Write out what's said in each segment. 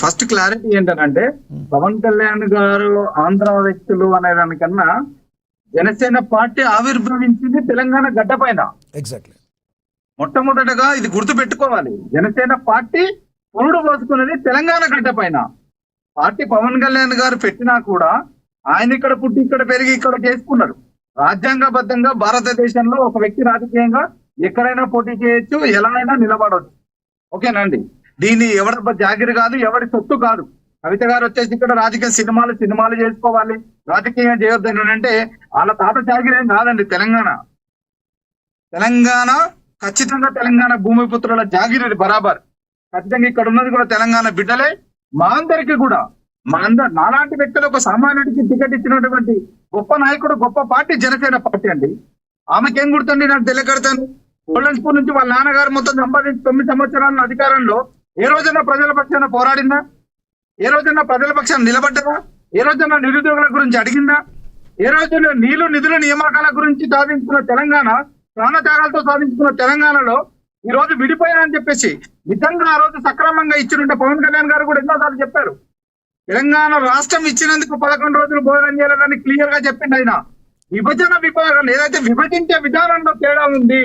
First clarity ఏంటంటే పవన్ కళ్యాణ్ గారు ఆంధ్ర వ్యక్తులు అనే దానికన్నా జనసేన పార్టీ ఆవిర్భవించింది తెలంగాణ గడ్డ పైన. ఎగ్జాక్ట్లీ. మొట్టమొదటగా ఇది గుర్తు పెట్టుకోవాలి. జనసేన పార్టీ పురుడు పోసుకున్నది తెలంగాణ గడ్డ పైన. పార్టీ పవన్ కళ్యాణ్ గారు పెట్టినా కూడా ఆయన ఇక్కడ పుట్టి ఇక్కడ పెరిగి ఇక్కడ చేసుకున్నారు. రాజ్యాంగబద్ధంగా భారతదేశంలో ఒక వ్యక్తి రాజకీయంగా ఎక్కడైనా పోటీ చేయొచ్చు, ఎలా అయినా నిలబడవచ్చు. ఓకేనండి. దీన్ని ఎవరి జాగిరి కాదు, ఎవరి సొత్తు కాదు. కవిత గారు వచ్చేసి ఇక్కడ రాజకీయ సినిమాలు చేసుకోవాలి, రాజకీయం చేయొద్దని అంటే వాళ్ళ తాత జాగిరి ఏం కాదండి. తెలంగాణ ఖచ్చితంగా తెలంగాణ భూమిపుత్రుల జాగిరి బరాబర్. ఖచ్చితంగా ఇక్కడ ఉన్నది కూడా తెలంగాణ బిడ్డలే. మా అందరికి కూడా నాలాంటి వ్యక్తులకు సామాన్యుడికి టికెట్ ఇచ్చినటువంటి గొప్ప నాయకుడు, గొప్ప పార్టీ జనసేన పార్టీ అండి. ఆమెకేం గుర్తుంది నాకు తెలియకడతాను. గోల్డెన్ స్పూన్ నుంచి వాళ్ళ నాన్నగారు మొత్తం సంపాదించి 9 సంవత్సరాల అధికారంలో ఏ రోజైనా ప్రజల పక్షాన పోరాడిందా? ఏ రోజైనా ప్రజల పక్షాన నిలబడ్డదా? ఏ రోజైనా నిరుద్యోగుల గురించి అడిగిందా? ఏ రోజైనా నిధుల నియామకాల గురించి సాధించుకున్న తెలంగాణ, ప్రాణత్యాగాలతో సాధించుకున్న తెలంగాణలో ఈ రోజు విడిపోయానని చెప్పేసి నిజంగా ఆ రోజు సక్రమంగా ఇచ్చినుంటే పవన్ కళ్యాణ్ గారు కూడా ఎన్నోసార్లు చెప్పారు. తెలంగాణ రాష్ట్రం ఇచ్చినందుకు 11 రోజులు భోజనం చేయాలని క్లియర్ గా చెప్పింది ఆయన. విభాగం ఏదైతే విభజించే విధానంలో తేడా ఉంది.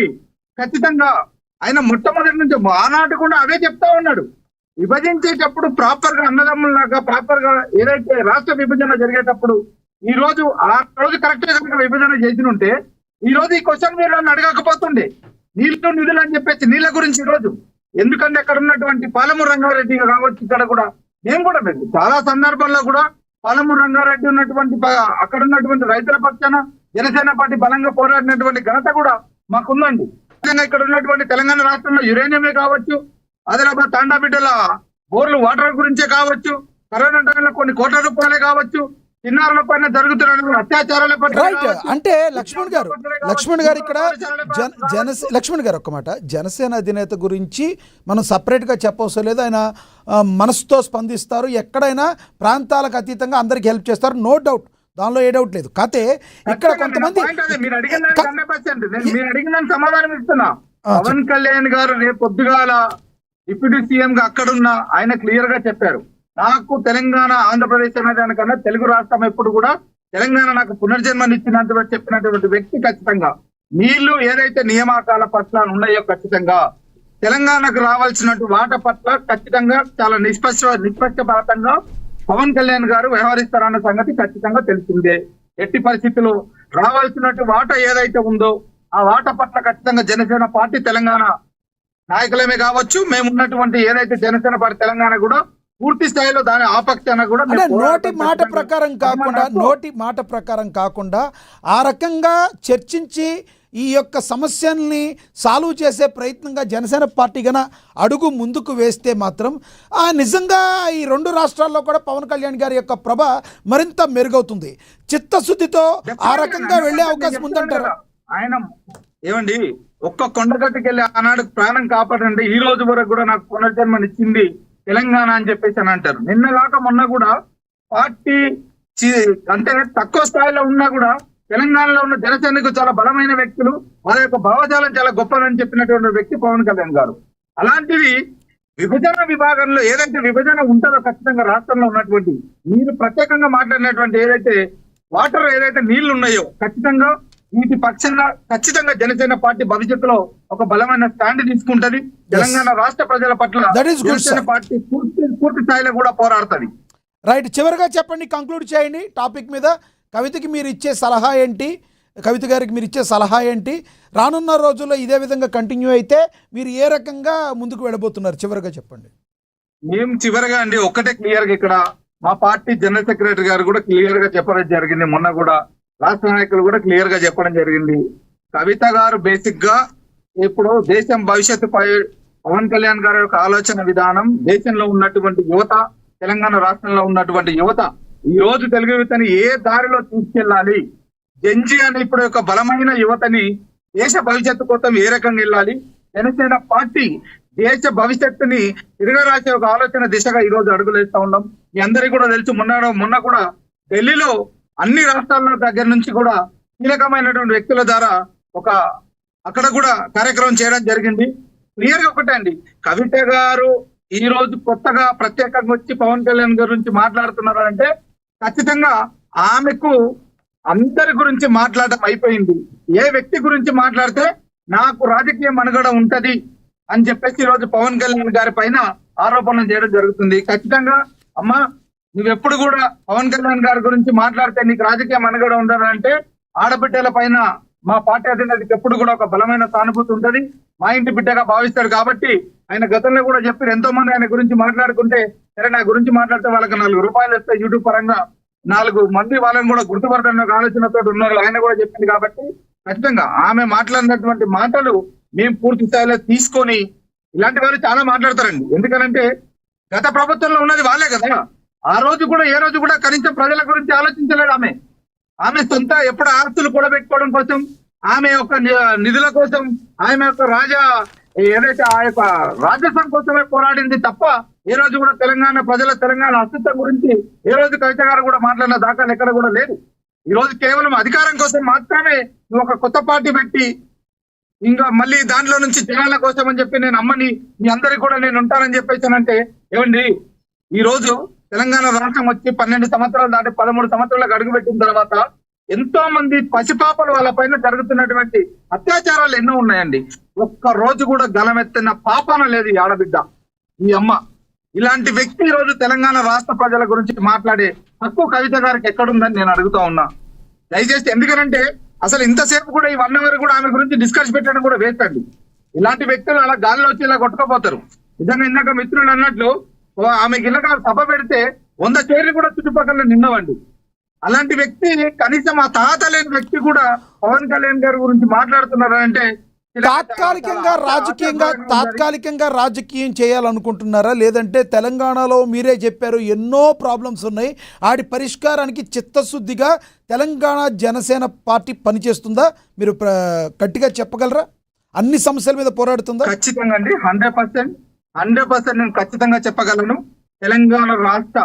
ఖచ్చితంగా ఆయన మొట్టమొదటి నుంచి ఆనాటి కూడా అదే చెప్తా ఉన్నాడు. విభజించేటప్పుడు ప్రాపర్ గా అన్నదమ్ములాగా ప్రాపర్ గా ఏదైతే రాష్ట్ర విభజన జరిగేటప్పుడు ఈ రోజు ఆ రోజు కరెక్ట్ గా విభజన చేసినుంటే ఈ రోజు ఈ క్వశ్చన్ మీరు అడగకపోతుండే. నిధులు అని చెప్పేసి నీళ్ళ గురించి ఈ రోజు ఎందుకంటే అక్కడ ఉన్నటువంటి పాలమూరు రంగారెడ్డి కావచ్చు, ఇక్కడ కూడా మేము కూడా చాలా సందర్భాల్లో కూడా పాలమూరు రంగారెడ్డి ఉన్నటువంటి అక్కడ ఉన్నటువంటి రైతుల పక్షాన జనసేన పార్టీ బలంగా పోరాడినటువంటి ఘనత కూడా మాకుందండి. ఇక్కడ ఉన్నటువంటి తెలంగాణ రాష్ట్రంలో యురేనియమే కావచ్చు, ఆదిలాబాద్ తాండా బిడ్డల బోర్లు వాటర్ గురించే కావచ్చు, కరోనా టైంలో కొన్ని కోట్ల రూపాయలే కావచ్చు, చిన్నారుల పైన జరుగుతున్న అత్యాచారాల రైట్. అంటే లక్ష్మణ్ గారు ఇక్కడ లక్ష్మణ్ గారు ఒక్క మాట, జనసేన అధినేత గురించి మనం సపరేట్ గా చెప్పవసరం లేదు. ఆయన మనసుతో స్పందిస్తారు, ఎక్కడైనా ప్రాంతాలకు అతీతంగా అందరికి హెల్ప్ చేస్తారు, నో డౌట్, దానిలో ఏ డౌట్ లేదు. కాకపోతే ఇక్కడ కొంతమంది మీరు అడిగిన సమాధానం ఇస్తున్నా. పవన్ కళ్యాణ్ గారు రేపు పొద్దుగాల డిప్యూటీ సీఎం గా అక్కడున్న ఆయన క్లియర్ గా చెప్పారు, నాకు తెలంగాణ ఆంధ్రప్రదేశ్ అనే దానికన్నా తెలుగు రాష్ట్రం ఎప్పుడు కూడా తెలంగాణ నాకు పునర్జన్మనిచ్చినంత చెప్పినటువంటి వ్యక్తి ఖచ్చితంగా నీళ్లు ఏదైతే నియామకాల పట్ల ఉన్నాయో ఖచ్చితంగా తెలంగాణకు రావాల్సినట్టు వాట పట్ల ఖచ్చితంగా చాలా నిష్పక్షపాతంగా పవన్ కళ్యాణ్ గారు వ్యవహరిస్తారన్న సంగతి ఖచ్చితంగా తెలిసిందే. ఎట్టి పరిస్థితుల్లో రావాల్సినట్టు వాట ఏదైతే ఉందో ఆ వాట పట్ల ఖచ్చితంగా జనసేన పార్టీ తెలంగాణ నాయకులమే కావచ్చు, మేము ఉన్నటువంటి ఏదైతే జనసేన పార్టీ తెలంగాణ కూడా పూర్తి స్థాయిలో దాని ఆపక్షాన కూడా నోటి మాట ప్రకారం కాకుండా ఆ రకంగా చర్చించి ఈ యొక్క సమస్యల్ని సాల్వ్ చేసే ప్రయత్నంగా జనసేన పార్టీ గన అడుగు ముందుకు వేస్తే మాత్రం నిజంగా ఈ 2 రాష్ట్రాల్లో కూడా పవన్ కళ్యాణ్ గారి యొక్క ప్రభ మరింత మెరుగవుతుంది. చిత్తశుద్ధితో ఆ రకంగా వెళ్లే అవకాశం ఉందంటారు. ఆయన ఏమండి ఒక్క కొండగట్టుకు వెళ్ళి ఆనాడు ప్రాణం కాపాడండి, ఈ రోజు వరకు కూడా నాకు పునర్జన్మనిచ్చింది తెలంగాణ అని చెప్పేసి అని అంటారు. నిన్న కాక మొన్న కూడా పార్టీ అంటే తక్కువ స్థాయిలో ఉన్నా కూడా తెలంగాణలో ఉన్న జనసేనకు చాలా బలమైన వ్యక్తులు, వాళ్ళ యొక్క భావజాలం చాలా గొప్పదని చెప్పినటువంటి వ్యక్తి పవన్ కళ్యాణ్ గారు. అలాంటివి విభజన విభాగంలో ఏదైతే విభజన ఉంటుందో ఖచ్చితంగా రాష్ట్రంలో ఉన్నటువంటి మీరు ప్రత్యేకంగా మాట్లాడినటువంటి ఏదైతే వాటర్ ఏదైతే నీళ్లు ఉన్నాయో ఖచ్చితంగా వీటి పక్షంగా ఖచ్చితంగా జనసేన పార్టీ భవిష్యత్తులో ఒక బలమైన స్టాండ్ తీసుకుంటది. తెలంగాణ రాష్ట్ర ప్రజల పట్ల జనసేన పార్టీ పూర్తి స్థాయిలో కూడా పోరాడుతుంది. రైట్. చివరిగా చెప్పండి, కంక్లూడ్ చేయండి టాపిక్ మీద. కవితకి మీరు ఇచ్చే సలహా ఏంటి? కవిత గారికి మీరు ఇచ్చే సలహా ఏంటి? రానున్న రోజుల్లో ఇదే విధంగా కంటిన్యూ అయితే మీరు ఏ రకంగా ముందుకు వెళ్ళబోతున్నారు? చివరిగా చెప్పండి. మేము చివరిగా అండి ఒక్కటే క్లియర్ గా ఇక్కడ మా పార్టీ జనరల్ సెక్రటరీ గారు కూడా క్లియర్ గా చెప్పడం జరిగింది. మొన్న కూడా రాష్ట్ర నాయకులు కూడా క్లియర్ గా చెప్పడం జరిగింది. కవిత గారు బేసిక్ గా ఇప్పుడు దేశం భవిష్యత్తుపై పవన్ కళ్యాణ్ గారి యొక్క ఆలోచన విధానం, దేశంలో ఉన్నటువంటి యువత, తెలంగాణ రాష్ట్రంలో ఉన్నటువంటి యువత ఈ రోజు తెలుగు యువతని ఏ దారిలో తీసుకెళ్లాలి, జెన్జీ అని ఇప్పుడు యొక్క బలమైన యువతని దేశ భవిష్యత్తు కోసం ఏ రకంగా వెళ్ళాలి, జనసేన పార్టీ దేశ భవిష్యత్తుని తిరగరాసే ఒక ఆలోచన దిశగా ఈ రోజు అడుగులేస్తా ఉన్నాం. మీ అందరికీ కూడా తెలుసు, మొన్న కూడా ఢిల్లీలో అన్ని రాష్ట్రాల దగ్గర నుంచి కూడా కీలకమైనటువంటి వ్యక్తుల ద్వారా అక్కడ కూడా కార్యక్రమం చేయడం జరిగింది. క్లియర్ గా ఒకటే అండి, కవిత గారు ఈ రోజు కొత్తగా ప్రత్యేకంగా వచ్చి పవన్ కళ్యాణ్ గురించి మాట్లాడుతున్నారంటే ఖచ్చితంగా ఆమెకు అందరి గురించి మాట్లాడడం అయిపోయింది. ఏ వ్యక్తి గురించి మాట్లాడితే నాకు రాజకీయ మనుగడ ఉంటది అని చెప్పేసి ఈ రోజు పవన్ కళ్యాణ్ గారి పైన ఆరోపణలు చేయడం జరుగుతుంది. ఖచ్చితంగా అమ్మా, నువ్వెప్పుడు కూడా పవన్ కళ్యాణ్ గారి గురించి మాట్లాడితే నీకు రాజకీయ మనుగడ ఉండాలంటే ఆడబిడ్డల పైన మా పార్టీ అధినేతకి ఎప్పుడు కూడా ఒక బలమైన సానుభూతి ఉంటది. మా ఇంటి బిడ్డగా భావిస్తాడు కాబట్టి ఆయన గతంలో కూడా చెప్పారు, ఎంతో మంది ఆయన గురించి మాట్లాడుకుంటే సరే నా గురించి మాట్లాడితే వాళ్ళకి ₹4 ఇస్తే యూట్యూబ్ పరంగా 4 మంది వాళ్ళని కూడా గుర్తుపడతాను ఒక ఆలోచనతో ఉన్నారు ఆయన కూడా చెప్పింది. కాబట్టి ఖచ్చితంగా ఆమె మాట్లాడినటువంటి మాటలు మేము పూర్తి స్థాయిలో తీసుకొని, ఇలాంటి వాళ్ళు చాలా మాట్లాడతారండి. ఎందుకనంటే గత ప్రభుత్వంలో ఉన్నది వాళ్ళే కదా. ఆ రోజు కూడా ఏ రోజు కూడా కనీసం ప్రజల గురించి ఆలోచించలేదు ఆమె. ఆమె సొంత ఎప్పుడు ఆస్తులు కూడబెట్టుకోవడం కోసం, ఆమె యొక్క నిధుల కోసం, ఆమె యొక్క ఏదైతే ఆ యొక్క రాజ్యసభ కోసమే పోరాడింది తప్ప ఏ రోజు కూడా తెలంగాణ అస్తిత్వం గురించి ఏ రోజు కవిత గారు కూడా మాట్లాడిన దాఖలు ఎక్కడ కూడా లేదు. ఈ రోజు కేవలం అధికారం కోసం మాత్రమే నువ్వు ఒక కొత్త పార్టీ పెట్టి ఇంకా మళ్ళీ దాంట్లో నుంచి జనాల కోసం అని చెప్పి నేను అమ్మని మీ అందరికి కూడా నేను ఉంటానని చెప్పేసానంటే ఏమండి, ఈ రోజు తెలంగాణ రాష్ట్రం వచ్చి 12 సంవత్సరాలు దాటి 13 సంవత్సరాలకు అడుగుపెట్టిన తర్వాత ఎంతో మంది పసిపాపలు వాళ్ళ పైన జరుగుతున్నటువంటి అత్యాచారాలు ఎన్నో ఉన్నాయండి. ఒక్క రోజు కూడా గలమెత్తిన పాపన లేదు ఈ ఆడబిడ్డ, ఈ అమ్మ. ఇలాంటి వ్యక్తి ఈ రోజు తెలంగాణ రాష్ట్ర ప్రజల గురించి మాట్లాడే హక్కు కవిత గారికి ఎక్కడుందని నేను అడుగుతా ఉన్నా. దయచేసి, ఎందుకనంటే అసలు ఇంతసేపు కూడా ఈ 1 అవర్ కూడా ఆమె గురించి డిస్కస్ పెట్టడం కూడా వేస్ట్ అండి. ఇలాంటి వ్యక్తులు అలా గాలిలో వచ్చి ఇలా కొట్టుకోపోతారు. నిజంగా ఇందాక మిత్రుడు అన్నట్లు ఆమెకి ఇళ్ళగా సభ పెడితే 100 చైర్లు కూడా చుట్టుపక్కల నిన్నవండి. అలాంటి వ్యక్తి, కనీసం ఆ తాత లేని వ్యక్తి కూడా పవన్ కళ్యాణ్ గారి గురించి మాట్లాడుతున్నారంటే తాత్కాలికంగా రాజకీయం చేయాలనుకుంటున్నారా? లేదంటే తెలంగాణలో మీరే చెప్పారు ఎన్నో ప్రాబ్లమ్స్ ఉన్నాయి, వాటి పరిష్కారానికి చిత్తశుద్ధిగా తెలంగాణ జనసేన పార్టీ పనిచేస్తుందా? మీరు గట్టిగా చెప్పగలరా? అన్ని సమస్యల మీద పోరాడుతుందా? ఖచ్చితంగా అండి, 100% నేను ఖచ్చితంగా చెప్పగలను. తెలంగాణ రాష్ట్ర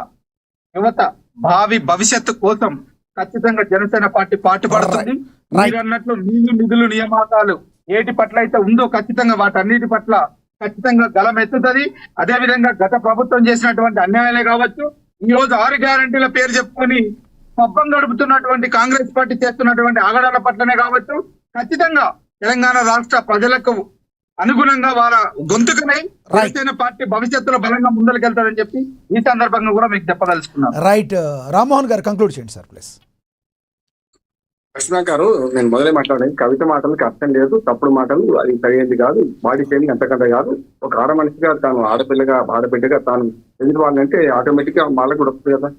యువత భావి భవిష్యత్తు కోసం ఖచ్చితంగా జనసేన పార్టీ పాటుపడుతుంది. మీరు అన్నట్లు నిధులు నియామకాలు ఏటి పట్ల అయితే ఉందో ఖచ్చితంగా వాటన్నిటి పట్ల ఖచ్చితంగా గలం ఎత్తుతుంది. అదే విధంగా గత ప్రభుత్వం చేసినటువంటి అన్యాయాలే కావచ్చు, ఈ రోజు 6 గ్యారంటీల పేరు చెప్పుకొని పబ్బం గడుపుతున్నటువంటి కాంగ్రెస్ పార్టీ చేస్తున్నటువంటి ఆగడాల పట్లనే కావచ్చు, ఖచ్చితంగా తెలంగాణ రాష్ట్ర ప్రజలకు అనుగుణంగా వాళ్ళ గొంతుకనై జనసేన పార్టీ భవిష్యత్తులో బలంగా ముందరికెళ్తారని చెప్పి ఈ సందర్భంగా కూడా మీకు చెప్పదలుచుకున్నాను. రైట్, రామ్మోహన్ గారు కంక్లూడ్ చేయండి సార్ ప్లీజ్. కృష్ణ గారు, నేను మొదలే మాట్లాడాను, కవిత మాటలకు అర్థం లేదు, తప్పుడు మాటలు, అది సరైనది కాదు, బాడీ షేమింగ్ అంతకంటే కాదు. ఒక ఆడమనిషిగా తాను ఆడబిడ్డగా తాను ఎదుటి వాళ్ళంటే ఆటోమేటిక్ గా వాళ్ళకు కూడా వస్తుంది కదా.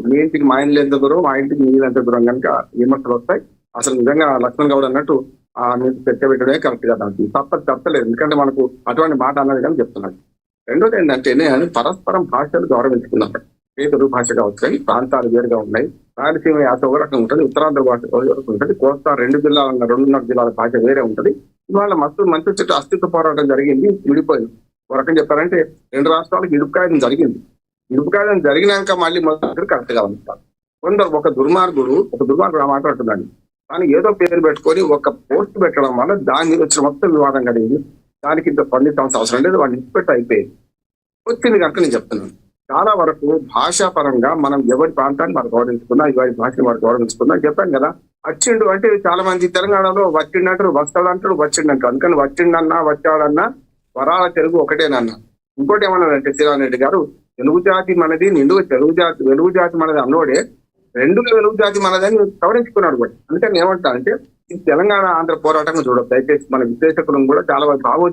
మీ ఇంటికి మా ఇంట్లో ఎంత దూరం, మా ఇంటికి నీళ్ళు ఎంత దూరం కనుక విమర్శలు వస్తాయి. అసలు నిజంగా లక్ష్మణ్ గౌడ్ అన్నట్టు మీకు చర్చ పెట్టడమే కరెక్ట్ గా దానికి తప్పలేదు. ఎందుకంటే మనకు అటువంటి మాట అన్నది కానీ చెప్తున్నాడు. రెండోది ఏంటంటే నేను పరస్పరం భాషలు గౌరవించుకున్నాను. పేదరు భాష కావచ్చు, కానీ ప్రాంతాలు వేరుగా ఉన్నాయి. రాయలసీమ యాస ఒక రకంగా ఉంటుంది, ఉత్తరాంధ్ర భాష ఉంటుంది, కోస్తా 2.5 జిల్లాల భాష వేరే ఉంటుంది. ఇవాళ మంచి చెట్టు అస్తిత్వ పోరాటం జరిగింది, విడిపోయింది. ఒక రకం చెప్పారంటే 2 రాష్ట్రాలకు ఇడుపుకాయడం జరిగింది. ఇడుపుకాయడం జరిగినాక మళ్ళీ మొదటి కరెక్ట్ గా ఉంటారు. కొందరు ఒక దుర్మార్గుడు మాట్లాడుతున్నాడు, కానీ ఏదో పేరు పెట్టుకొని ఒక పోస్ట్ పెట్టడం వల్ల దాని మీద వచ్చిన మొత్తం వివాదం కలిగింది. దానికి ఇంత స్పందించాల్సిన అవసరం లేదు, వాడిని ఇచ్చిపెట్టి అయిపోయింది వచ్చింది కనుక నేను చెప్తున్నాను. చాలా వరకు భాషాపరంగా మనం ఎవరి ప్రాంతాన్ని మనం గౌరవించుకున్నా, ఎవరి భాషని మనం గౌరవించుకున్నా చెప్పాను కదా. వచ్చిండు అంటే చాలా మంది తెలంగాణలో వచ్చిండంటారు, వస్తాడు అంటారు, వచ్చిండంటారు. అందుకని వచ్చిండన్నా వచ్చాడన్నా వరాల తెలుగు ఒకటేనన్నా. ఇంకోటి ఏమన్నాడంటే శ్రీరామరెడ్డి గారు, తెలుగు జాతి మనది, వెలుగు జాతి మనది అన్నోడే 2 వెలుగు జాతి మనదని సవరించుకున్నాడు కూడా. అందుకని ఏమంటానంటే ఇది తెలంగాణ ఆంధ్ర పోరాటంగా చూడదు. దయచేసి మన విశ్లేషకులను కూడా చాలా బాగా